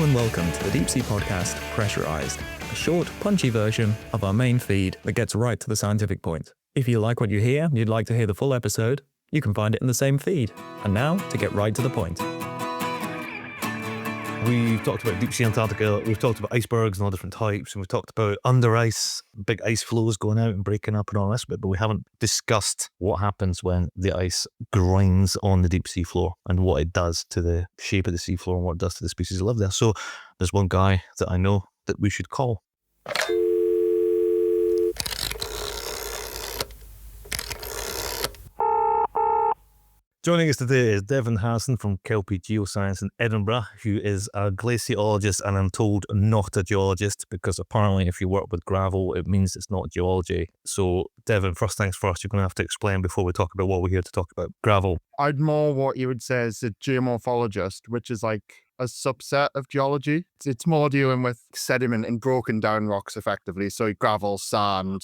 and welcome to the Deep Sea podcast, Pressurised, a short, punchy version of our main feed that gets right to the scientific point. If you like what you hear and you'd like to hear the full episode, you can find it in the same feed. And now, to get right to the point. We've talked about deep sea Antarctica, we've talked about icebergs and all different types, and we've talked about under ice, big ice flows going out and breaking up and all this bit, but we haven't discussed what happens when the ice grinds on the deep sea floor and what it does to the shape of the sea floor and what it does to the species that live there. So there's one guy that I know that we should call. Joining us today is Devin Harrison from Kelpie Geoscience in Edinburgh, who is a glaciologist and I'm told not a geologist because apparently if you work with gravel, it means it's not geology. So Devin, first things first, you're going to have to explain before we talk about what we're here to talk about. Gravel. I'd more what you would say is a geomorphologist, which is like a subset of geology. It's more dealing with sediment and broken down rocks effectively. So gravel, sand,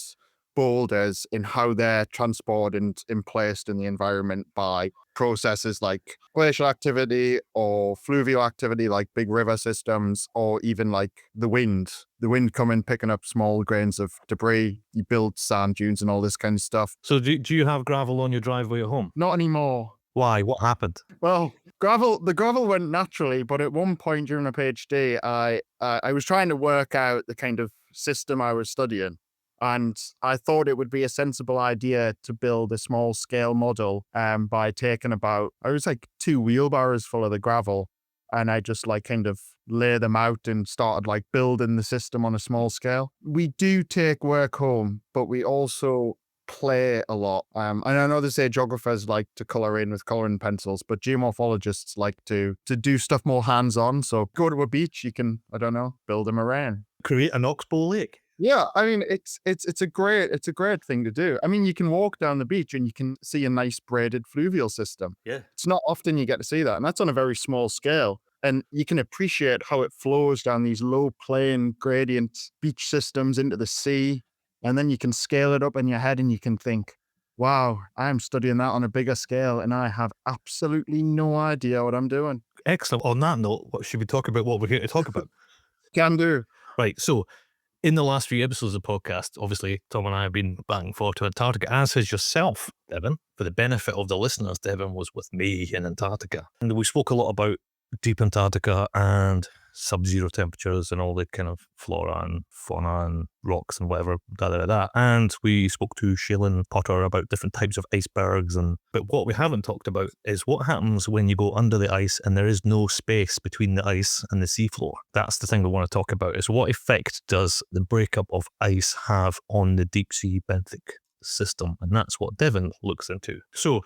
boulders, in how they're transported and placed in the environment by processes like glacial activity or fluvial activity like big river systems, or even like the wind coming, picking up small grains of debris. You build sand dunes and all this kind of stuff. So do you have gravel on your driveway at home? Not anymore. Why? What happened? Well, the gravel went naturally, but at one point during a PhD, I was trying to work out the kind of system I was studying. And I thought it would be a sensible idea to build a small scale model by taking I was like 2 wheelbarrows full of the gravel. And I just like kind of lay them out and started like building the system on a small scale. We do take work home, but we also play a lot. And I know they say geographers like to color in with coloring pencils, but geomorphologists like to do stuff more hands-on. So go to a beach, you can, I don't know, build a moraine. Create an oxbow lake. Yeah, I mean, it's a great thing to do. I mean, you can walk down the beach and you can see a nice braided fluvial system. Yeah. It's not often you get to see that, and that's on a very small scale. And you can appreciate how it flows down these low plane gradient beach systems into the sea. And then you can scale it up in your head and you can think, wow, I'm studying that on a bigger scale and I have absolutely no idea what I'm doing. Excellent. On that note, what should we talk about what we're here to talk about? Can do. Right, so in the last few episodes of the podcast, obviously, Tom and I have been back and forth to Antarctica, as has yourself, Devin. For the benefit of the listeners, Devin was with me in Antarctica. And we spoke a lot about deep Antarctica and sub-zero temperatures and all the kind of flora and fauna and rocks and whatever, And we spoke to Shaylin Potter about different types of icebergs. But what we haven't talked about is what happens when you go under the ice and there is no space between the ice and the seafloor. That's the thing we want to talk about, is what effect does the breakup of ice have on the deep sea benthic system? And that's what Devin looks into. So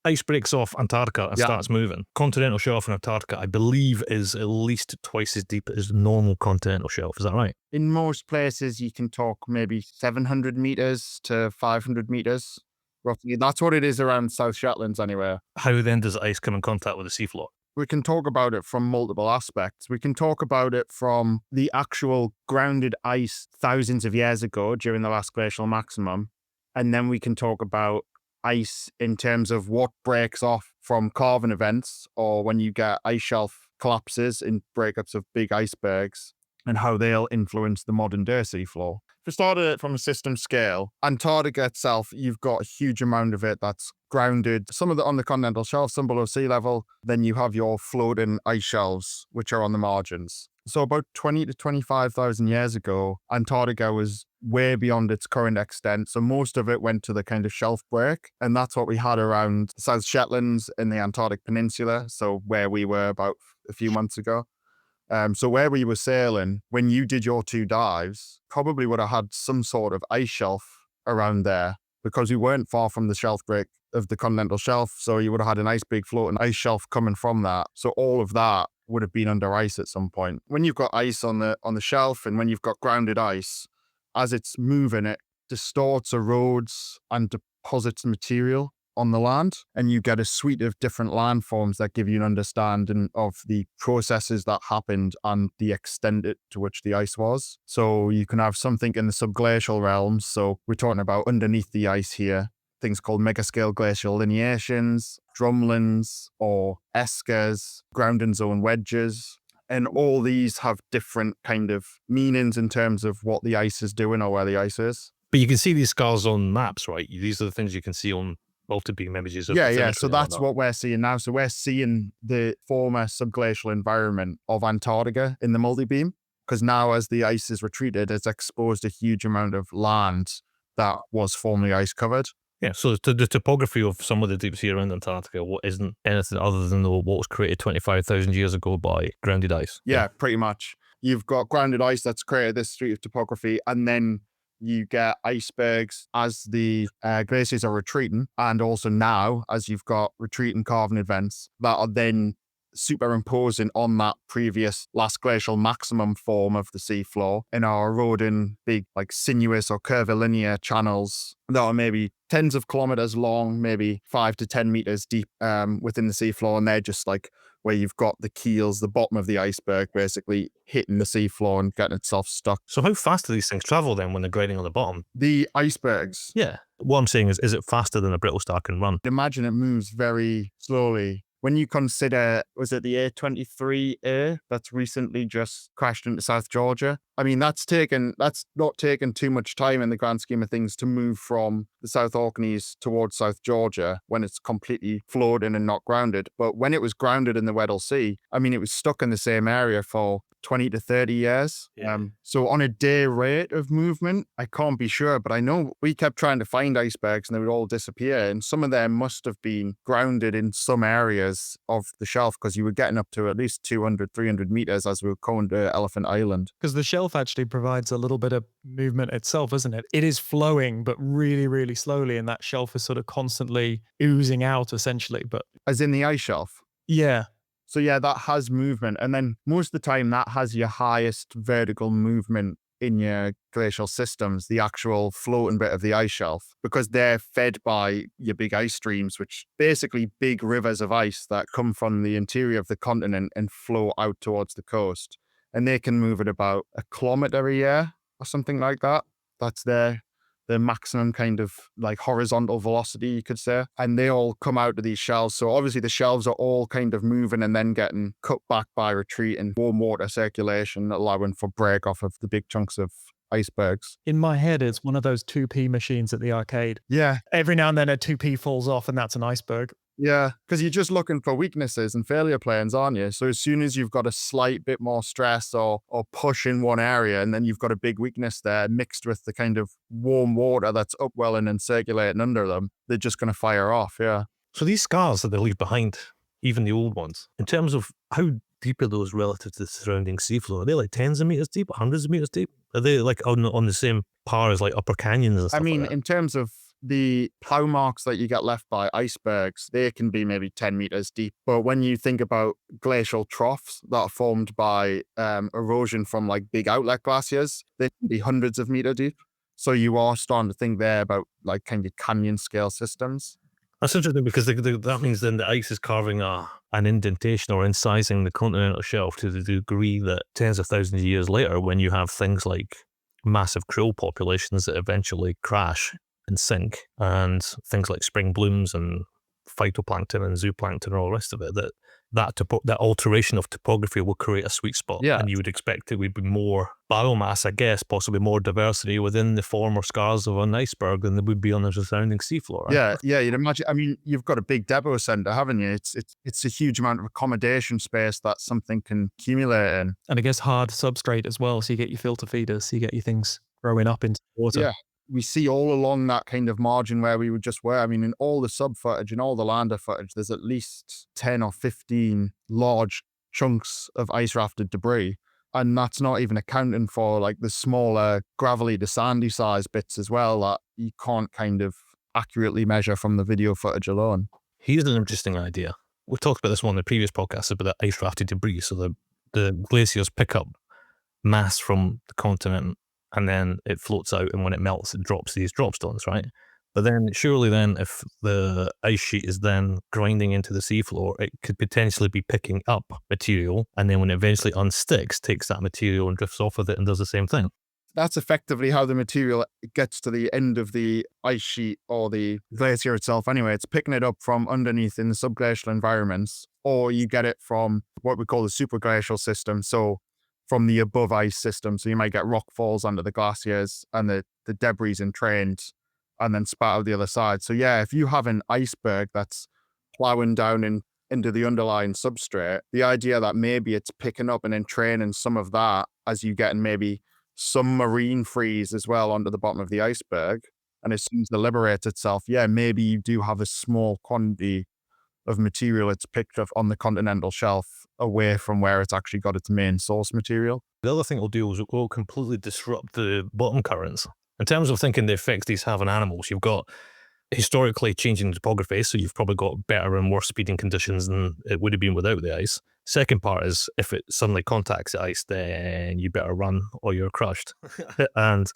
ice breaks off Antarctica and starts moving. Continental shelf in Antarctica, I believe, is at least twice as deep as the normal continental shelf. Is that right? In most places, you can talk maybe 700 meters to 500 meters, roughly. That's what it is around South Shetlands anyway. How then does ice come in contact with the seafloor? We can talk about it from multiple aspects. We can talk about it from the actual grounded ice thousands of years ago during the last glacial maximum. And then we can talk about ice in terms of what breaks off from calving events, or when you get ice shelf collapses and breakups of big icebergs, and how they'll influence the modern day seafloor. If we started from a system scale, Antarctica itself, you've got a huge amount of it that's grounded, some of it on the continental shelf, some below sea level. Then you have your floating ice shelves, which are on the margins. So about 20 to 25,000 years ago, Antarctica was way beyond its current extent. So most of it went to the kind of shelf break. And that's what we had around South Shetlands in the Antarctic Peninsula. So where we were about a few months ago. So where we were sailing, when you did your 2 dives, probably would have had some sort of ice shelf around there, because we weren't far from the shelf break of the continental shelf. So you would have had a nice big floating ice shelf coming from that. So all of that would have been under ice at some point. When you've got ice on the shelf and when you've got grounded ice, as it's moving, it distorts, erodes, and deposits material on the land. And you get a suite of different landforms that give you an understanding of the processes that happened and the extent to which the ice was. So you can have something in the subglacial realms. So we're talking about underneath the ice here, things called megascale glacial lineations, drumlins or eskers, grounding zone wedges. And all these have different kind of meanings in terms of what the ice is doing or where the ice is. But you can see these scars on maps, right? These are the things you can see on multi-beam images of Yeah. bathymetry So and that's whatnot. what we're seeing now. So we're seeing the former subglacial environment of Antarctica in the multi-beam, because now as the ice is retreated, it's exposed a huge amount of land that was formerly ice covered. Yeah, so the topography of some of the deep sea around Antarctica isn't anything other than what was created 25,000 years ago by grounded ice. Yeah, pretty much. You've got grounded ice that's created this street of topography, and then you get icebergs as the glaciers are retreating, and also now as you've got retreating calving events that are then superimposing on that previous last glacial maximum form of the seafloor and are eroding big, like, sinuous or curvilinear channels that are maybe tens of kilometers long, maybe 5 to 10 meters deep within the seafloor. And they're just like where you've got the keels, the bottom of the iceberg basically hitting the seafloor and getting itself stuck. So how fast do these things travel then when they're grinding on the bottom? The icebergs, Yeah. What I'm saying is it faster than a brittle star can run? imagine it moves very slowly. When you consider, was it the A23A that's recently just crashed into South Georgia? I mean, that's not taken too much time in the grand scheme of things to move from the South Orkneys towards South Georgia when it's completely floating and not grounded. But when it was grounded in the Weddell Sea, I mean, it was stuck in the same area for 20 to 30 years. Yeah. So on a day rate of movement, I can't be sure, but I know we kept trying to find icebergs and they would all disappear. And some of them must have been grounded in some areas of the shelf, because you were getting up to at least 200, 300 meters as we were going to Elephant Island. Because the shelf actually provides a little bit of movement itself, isn't it? It is flowing, but really, really slowly. And that shelf is sort of constantly oozing out, essentially. But As in the ice shelf. yeah, So yeah, that has movement. And then most of the time that has your highest vertical movement in your glacial systems, the actual floating bit of the ice shelf, because they're fed by your big ice streams, which basically big rivers of ice that come from the interior of the continent and flow out towards the coast. And they can move at about 1 kilometer a year or something like that. That's their maximum kind of like horizontal velocity, you could say. And they all come out of these shelves. So obviously the shelves are all kind of moving and then getting cut back by retreat and warm water circulation, allowing for break off of the big chunks of icebergs. in my head, it's one of those 2p machines at the arcade. Yeah. Every now and then a 2p falls off and that's an iceberg. Yeah, because you're just looking for weaknesses and failure planes, aren't you? So as soon as you've got a slight bit more stress or push in one area, and then you've got a big weakness there mixed with the kind of warm water that's upwelling and circulating under them, they're just going to fire off, yeah. So these scars that they leave behind, even the old ones, in terms of how deep are those relative to the surrounding seafloor? Are they like tens of meters deep, hundreds of meters deep? Are they like on the same par as like upper canyons and stuff I mean, like that? in terms of the plow marks that you get left by icebergs, they can be maybe 10 meters deep. But when you think about glacial troughs that are formed by erosion from like big outlet glaciers, they can be hundreds of meters deep. So you are starting to think there about like kind of canyon scale systems. That's interesting because that means then the ice is carving an indentation or incising the continental shelf to the degree that tens of thousands of years later, when you have things like massive krill populations that eventually crash and sink, and things like spring blooms and phytoplankton and zooplankton and all the rest of it, that alteration of topography will create a sweet spot. Yeah. And you would expect it would be more biomass, I guess, possibly more diversity within the former scars of an iceberg than there would be on the surrounding seafloor. Right? Yeah, you'd imagine. I mean, you've got a big depot center, haven't you? It's a huge amount of accommodation space that something can accumulate in. And I guess hard substrate as well. So you get your filter feeders, so you get your things growing up into the water. Yeah. We see all along that kind of margin where we just were. I mean, in all the sub footage and all the lander footage, there's at least 10 or 15 large chunks of ice rafted debris. And that's not even accounting for like the smaller gravelly to sandy size bits as well that you can't kind of accurately measure from the video footage alone. Here's an interesting idea. We talked about this one in the previous podcast about the ice rafted debris. So the glaciers pick up mass from the continent, and then it floats out, and when it melts, it drops these dropstones, right? But then surely then if the ice sheet is then grinding into the seafloor, it could potentially be picking up material, and then when it eventually unsticks, takes that material and drifts off with it and does the same thing. That's effectively how the material gets to the end of the ice sheet or the glacier itself. Anyway, it's picking it up from underneath in the subglacial environments, or you get it from what we call the superglacial system. So from the above ice system. So you might get rock falls under the glaciers and the debris entrained and then spat out the other side. So yeah, if you have an iceberg that's plowing down into the underlying substrate, the idea that maybe it's picking up and entraining some of that as you get in maybe some marine freeze as well onto the bottom of the iceberg. And as soon as it liberates itself, yeah, maybe you do have a small quantity of material it's picked up on the continental shelf away from where it's actually got its main source material. The other thing it'll do is it will completely disrupt the bottom currents. In terms of thinking the effects these have on animals, you've got historically changing topography, so you've probably got better and worse speeding conditions than it would have been without the ice. Second part is if it suddenly contacts the ice, then you better run or you're crushed. And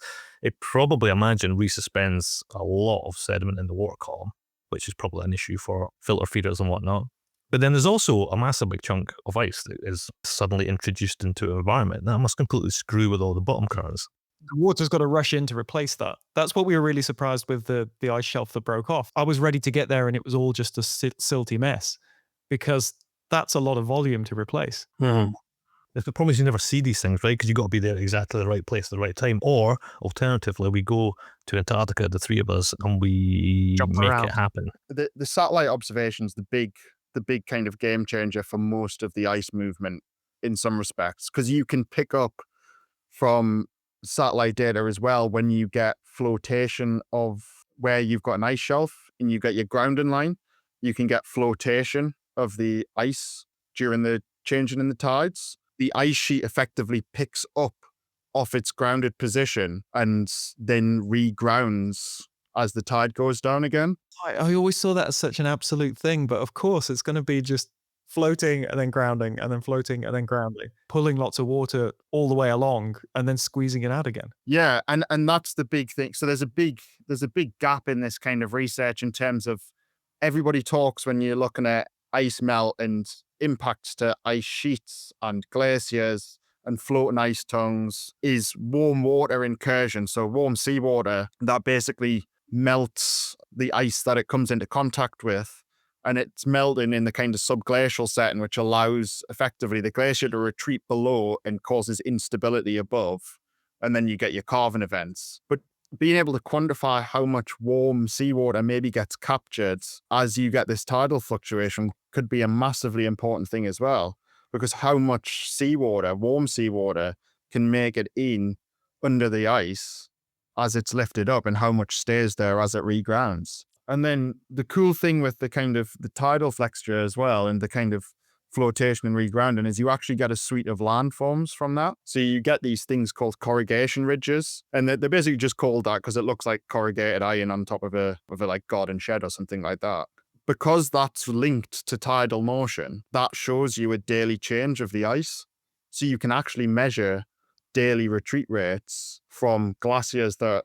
it probably, imagine, resuspends a lot of sediment in the water column, which is probably an issue for filter feeders and whatnot. But then there's also a massive big chunk of ice that is suddenly introduced into an environment that must completely screw with all the bottom currents. The water's got to rush in to replace that. That's what we were really surprised with the ice shelf that broke off. I was ready to get there and it was all just a silty mess because that's a lot of volume to replace. The problem is you never see these things, right? Because you've got to be there exactly the right place at the right time. Or alternatively, we go to Antarctica, the three of us, and we Jump make around. it happen. The satellite observations, the big kind of game changer for most of the ice movement in some respects, because you can pick up from satellite data as well when you get flotation of where you've got an ice shelf and you get your grounding line, you can get flotation of the ice during the changing in the tides. The ice sheet effectively picks up off its grounded position and then regrounds as the tide goes down again. I always saw that as such an absolute thing, but of course it's going to be just floating and then grounding and then floating and then grounding, pulling lots of water all the way along and then squeezing it out again. Yeah, and that's the big thing. So there's a big gap in this kind of research in terms of everybody talks when you're looking at ice melt and impacts to ice sheets and glaciers and floating ice tongues is warm water incursion. So warm seawater that basically melts the ice that it comes into contact with. And it's melting in the kind of subglacial setting, which allows effectively the glacier to retreat below and causes instability above. And then you get your calving events. But being able to quantify how much warm seawater maybe gets captured as you get this tidal fluctuation could be a massively important thing as well. Because how much seawater, warm seawater, can make it in under the ice as it's lifted up and how much stays there as it regrounds. And then the cool thing with the kind of the tidal flexure as well and the kind of flotation and regrounding is you actually get a suite of landforms from that. So you get these things called corrugation ridges. And they're basically just called that because it looks like corrugated iron on top of a like garden shed or something like that. Because that's linked to tidal motion, that shows you a daily change of the ice. So you can actually measure daily retreat rates from glaciers that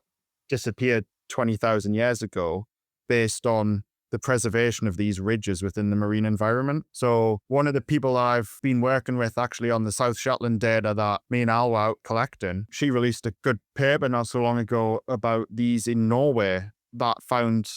disappeared 20,000 years ago based on the preservation of these ridges within the marine environment. So one of the people I've been working with actually on the South Shetland data that me and Al were out collecting, she released a good paper not so long ago about these in Norway that found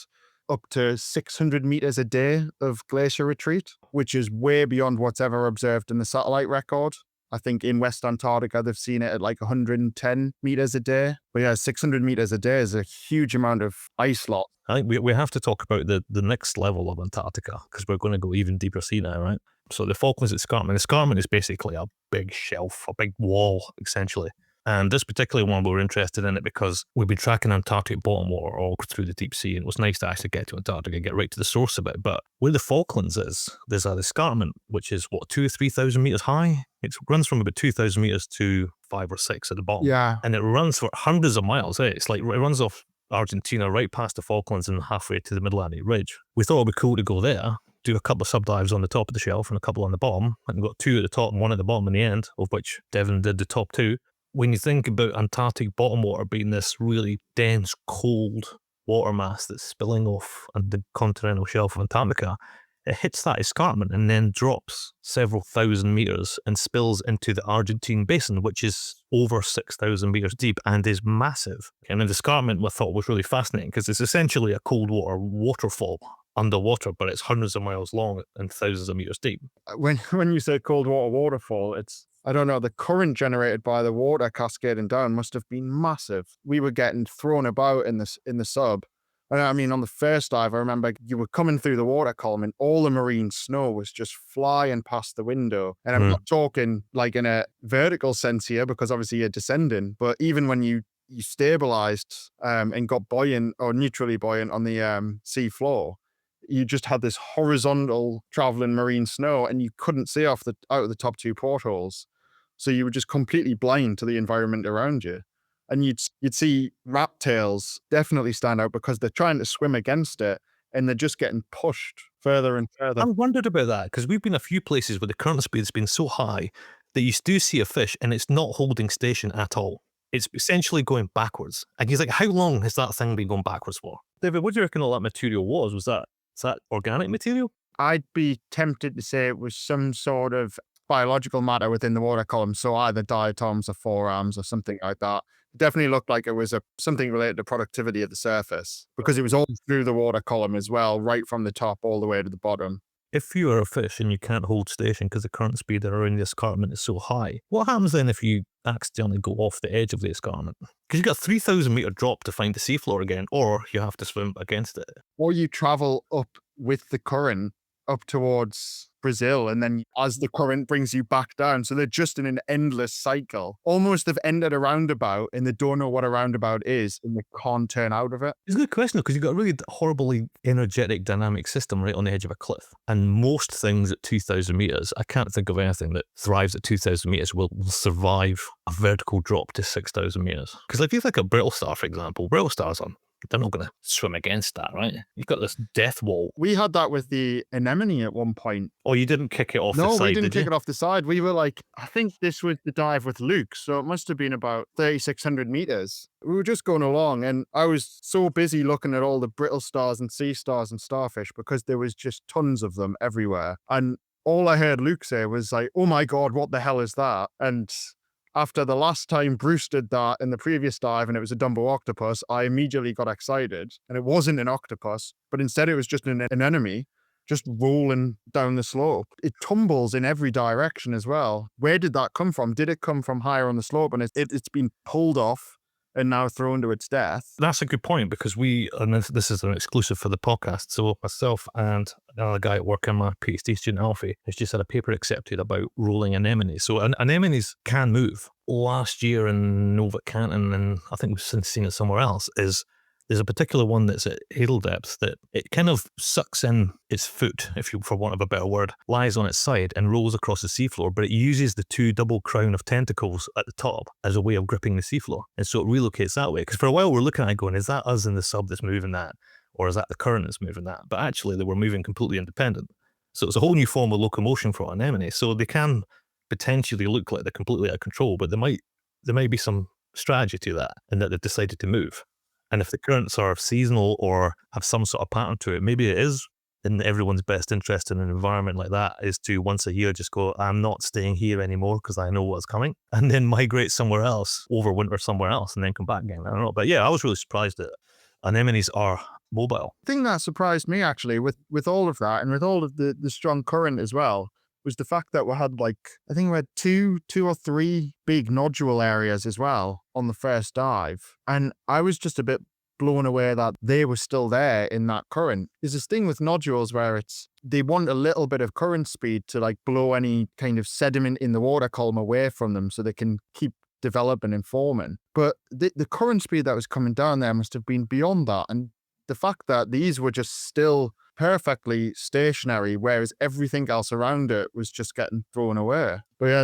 up to 600 meters a day of glacier retreat, which is way beyond what's ever observed in the satellite record. I think in West Antarctica, they've seen it at like 110 meters a day. But yeah, 600 meters a day is a huge amount of ice lot. I think we have to talk about the next level of Antarctica because we're going to go even deeper sea now, right? So the Falklands Escarpment. Escarpment is basically a big shelf, a big wall, essentially. And this particular one, we were interested in it because we've been tracking Antarctic bottom water all through the deep sea, and it was nice to actually get to Antarctica, get right to the source of it. But where the Falklands is, there's an escarpment, which is, 2,000 or 3,000 meters high? It runs from about 2,000 meters to 5 or 6 at the bottom. Yeah. And it runs for hundreds of miles. It's like, it runs off Argentina right past the Falklands and halfway to the Mid-Atlantic Ridge. We thought it would be cool to go there, do a couple of subdives on the top of the shelf and a couple on the bottom, and got 2 at the top and 1 at the bottom in the end, of which Devin did the top 2. When you think about Antarctic bottom water being this really dense, cold water mass that's spilling off on the continental shelf of Antarctica, It hits that escarpment and then drops several thousand meters and spills into the Argentine basin, which is over 6,000 meters deep and is massive. And the escarpment I thought was really fascinating because it's essentially a cold water waterfall underwater, but it's hundreds of miles long and thousands of meters deep. When you say cold water waterfall, it's, I don't know, the current generated by the water cascading down must have been massive. We were getting thrown about in the sub. And I mean, on the first dive, I remember you were coming through the water column and all the marine snow was just flying past the window. And I'm not talking like in a vertical sense here, because obviously you're descending, but even when you stabilized and got buoyant or neutrally buoyant on the sea floor, you just had this horizontal traveling marine snow and you couldn't see out of the top two portholes. So you were just completely blind to the environment around you. And you'd see rat tails definitely stand out because they're trying to swim against it and they're just getting pushed further and further. I wondered about that because we've been a few places where the current speed's been so high that you do see a fish and it's not holding station at all. It's essentially going backwards. And he's like, how long has that thing been going backwards for? David, what do you reckon all that material was? Is that organic material? I'd be tempted to say it was some sort of biological matter within the water column. So either diatoms or forearms or something like that. It definitely looked like it was something related to productivity at the surface because it was all through the water column as well, right from the top all the way to the bottom. If you are a fish and you can't hold station because the current speed around the escarpment is so high, what happens then if you accidentally go off the edge of the escarpment? Because you've got a 3,000 meter drop to find the seafloor again, or you have to swim against it. Or you travel up with the current up towards Brazil, and then as the current brings you back down. So they're just in an endless cycle. Almost have ended a roundabout and they don't know what a roundabout is and they can't turn out of it. It's a good question because you've got a really horribly energetic dynamic system right on the edge of a cliff. And most things at 2,000 meters, I can't think of anything that thrives at 2,000 meters will survive a vertical drop to 6,000 meters. Because if you think of brittle star, for example, brittle stars they're not going to swim against that, right? You've got this death wall. We had that with the anemone at one point. Oh, you didn't kick it off the side, No, we didn't kick you? it off the side. We were like, I think this was the dive with Luke, so it must have been about 3,600 meters. We were just going along and I was so busy looking at all the brittle stars and sea stars and starfish because there was just tons of them everywhere. And all I heard Luke say was like, oh my God, what the hell is that? And after the last time Bruce did that in the previous dive and it was a Dumbo octopus, I immediately got excited. And it wasn't an octopus, but instead it was just an anemone just rolling down the slope. It tumbles in every direction as well. Where did that come from? Did it come from higher on the slope and it's been pulled off and now thrown to its death? That's a good point because and this is an exclusive for the podcast. So myself and another guy at work, and my PhD student Alfie, has just had a paper accepted about rolling anemones. So anemones can move. Last year in Nova Canton, and I think we've since seen it somewhere else, there's a particular one that's at Hadal depth that it kind of sucks in its foot, for want of a better word, lies on its side and rolls across the seafloor, but it uses the two double crown of tentacles at the top as a way of gripping the seafloor. And so it relocates that way. Because for a while we're looking at it going, is that us in the sub that's moving that? Or is that the current that's moving that? But actually they were moving completely independent. So it's a whole new form of locomotion for anemone. So they can potentially look like they're completely out of control, but there might be some strategy to that and that they've decided to move. And if the currents are seasonal or have some sort of pattern to it, maybe it is in everyone's best interest in an environment like that is to once a year just go, I'm not staying here anymore because I know what's coming, and then migrate somewhere else, overwinter somewhere else, and then come back again. I don't know. But yeah, I was really surprised that anemones are mobile. The thing that surprised me actually with all of that and with all of the strong current as well was the fact that we had I think we had two or three big nodule areas as well on the first dive. And I was just a bit blown away that they were still there in that current. There's this thing with nodules where they want a little bit of current speed to blow any kind of sediment in the water column away from them so they can keep developing and forming. But the current speed that was coming down there must have been beyond that. And the fact that these were just still perfectly stationary, whereas everything else around it was just getting thrown away. But yeah,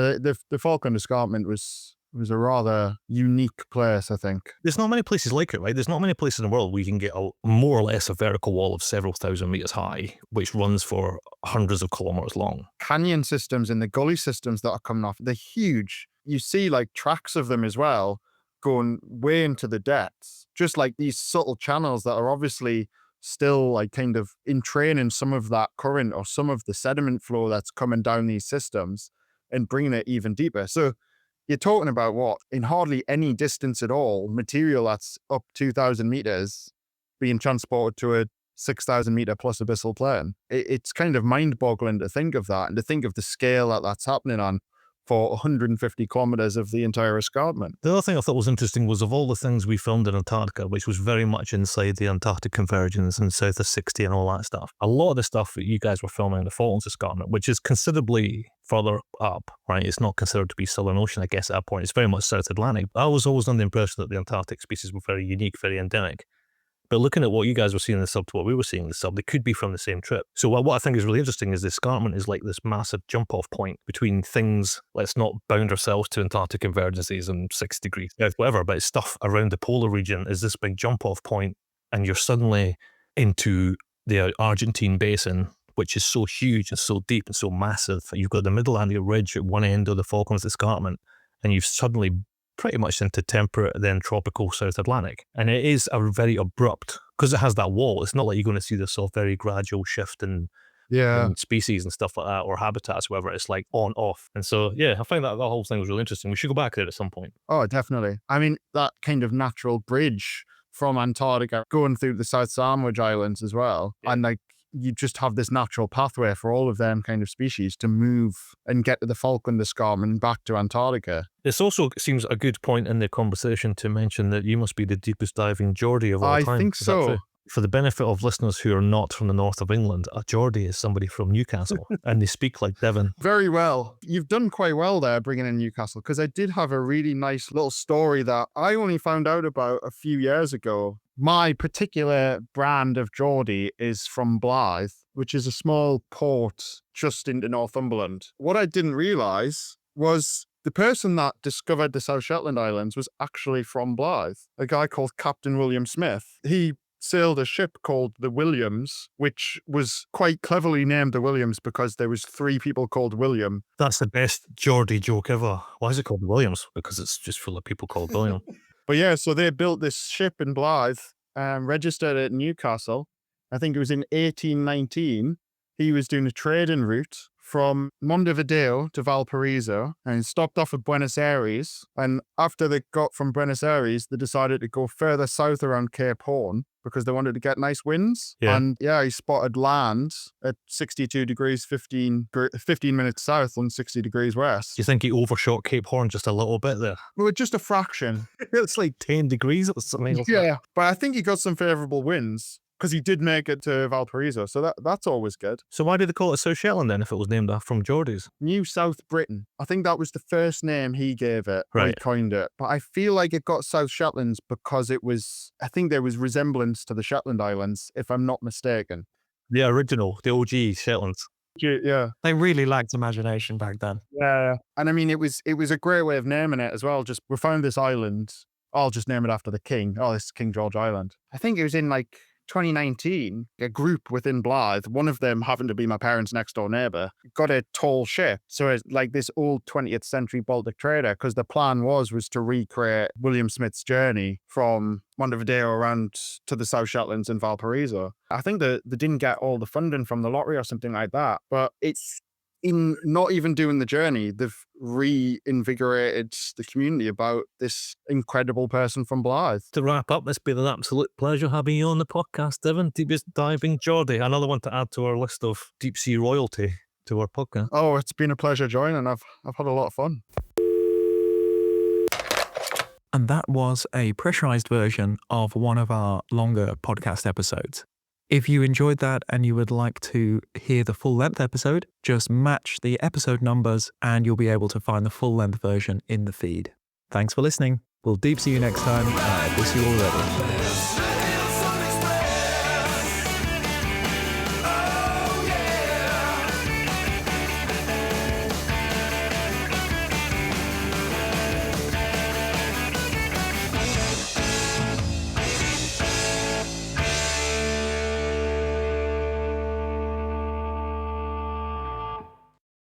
the Falkland Escarpment was a rather unique place, I think. There's not many places like it, right? There's not many places in the world where you can get more or less a vertical wall of several thousand meters high, which runs for hundreds of kilometers long. Canyon systems and the gully systems that are coming off, they're huge. You see tracks of them as well, going way into the depths, just like these subtle channels that are obviously still like kind of entraining some of that current or some of the sediment flow that's coming down these systems and bringing it even deeper. So you're talking about what, in hardly any distance at all, material that's up 2,000 meters being transported to a 6,000 meter plus abyssal plain. It's kind of mind boggling to think of that and to think of the scale that that's happening on for 150 kilometers of the entire escarpment. The other thing I thought was interesting was of all the things we filmed in Antarctica, which was very much inside the Antarctic convergence and south of 60 and all that stuff, a lot of the stuff that you guys were filming in the Falklands Escarpment, which is considerably further up, right? It's not considered to be Southern Ocean, I guess, at that point. It's very much South Atlantic. I was always under the impression that the Antarctic species were very unique, very endemic. But looking at what you guys were seeing in the sub to what we were seeing in the sub, they could be from the same trip. So what I think is really interesting is the escarpment is like this massive jump-off point between things. Let's not bound ourselves to Antarctic convergences and 6 degrees, whatever, but it's stuff around the polar region is this big jump-off point, and you're suddenly into the Argentine basin, which is so huge and so deep and so massive. You've got the Mid-Atlantic Ridge at one end of the Falklands Escarpment, and you've suddenly pretty much into temperate, then tropical South Atlantic. And it is a very abrupt, because it has that wall, it's not like you're going to see this sort of very gradual shift in species and stuff like that, or habitats, whatever. It's like on, off. And so, yeah, I find that whole thing was really interesting. We should go back there at some point. Oh, definitely. I mean, that kind of natural bridge from Antarctica going through the South Sandwich Islands as well. Yeah. And like, you just have this natural pathway for all of them kind of species to move and get to the Falkland Escarpment and back to Antarctica. This also seems a good point in the conversation to mention that you must be the deepest diving Geordie of all time. I think so. For the benefit of listeners who are not from the north of England, a Geordie is somebody from Newcastle, and they speak like Devin. Very well. You've done quite well there bringing in Newcastle, because I did have a really nice little story that I only found out about a few years ago. My particular brand of Geordie is from Blyth, which is a small port just into Northumberland. What I didn't realise was the person that discovered the South Shetland Islands was actually from Blyth, a guy called Captain William Smith. He sailed a ship called the Williams, which was quite cleverly named the Williams because there was 3 people called William. That's the best Geordie joke ever. Why is it called the Williams? Because it's just full of people called William. But yeah, so they built this ship in Blyth and registered it in Newcastle. I think it was in 1819. He was doing a trading route from Montevideo to Valparaiso and stopped off at Buenos Aires. And after they got from Buenos Aires, they decided to go further south around Cape Horn because they wanted to get nice winds. Yeah. And yeah, he spotted land at 62 degrees, 15 minutes south and 60 degrees west. Do you think he overshot Cape Horn just a little bit there? Well, just a fraction. It's like 10 degrees or something. Yeah, but I think he got some favourable winds, because he did make it to Valparaiso, so that's always good. So why did they call it South Shetland then if it was named after from Geordies? New South Britain. I think that was the first name he gave it, right. He coined it. But I feel like it got South Shetlands because I think there was resemblance to the Shetland Islands, if I'm not mistaken. The original, the OG Shetlands. Yeah. They really lacked imagination back then. Yeah. And I mean, it was a great way of naming it as well. Just, we found this island, I'll just name it after the king. Oh, this is King George Island. I think it was in like 2019, a group within Blyth, one of them happened to be my parents' next door neighbour, got a tall ship. So it's like this old 20th century Baltic trader, because the plan was to recreate William Smith's journey from Montevideo around to the South Shetlands and Valparaiso. I think that they didn't get all the funding from the lottery or something like that, but it's in not even doing the journey, they've reinvigorated the community about this incredible person from Blyth. To wrap up, it's been an absolute pleasure having you on the podcast, Devin. Deepest diving Geordie. Another one to add to our list of deep sea royalty to our podcast. Oh, it's been a pleasure joining. I've had a lot of fun. And that was a pressurized version of one of our longer podcast episodes. If you enjoyed that and you would like to hear the full-length episode, just match the episode numbers and you'll be able to find the full-length version in the feed. Thanks for listening. We'll deep see you next time, and I miss you already.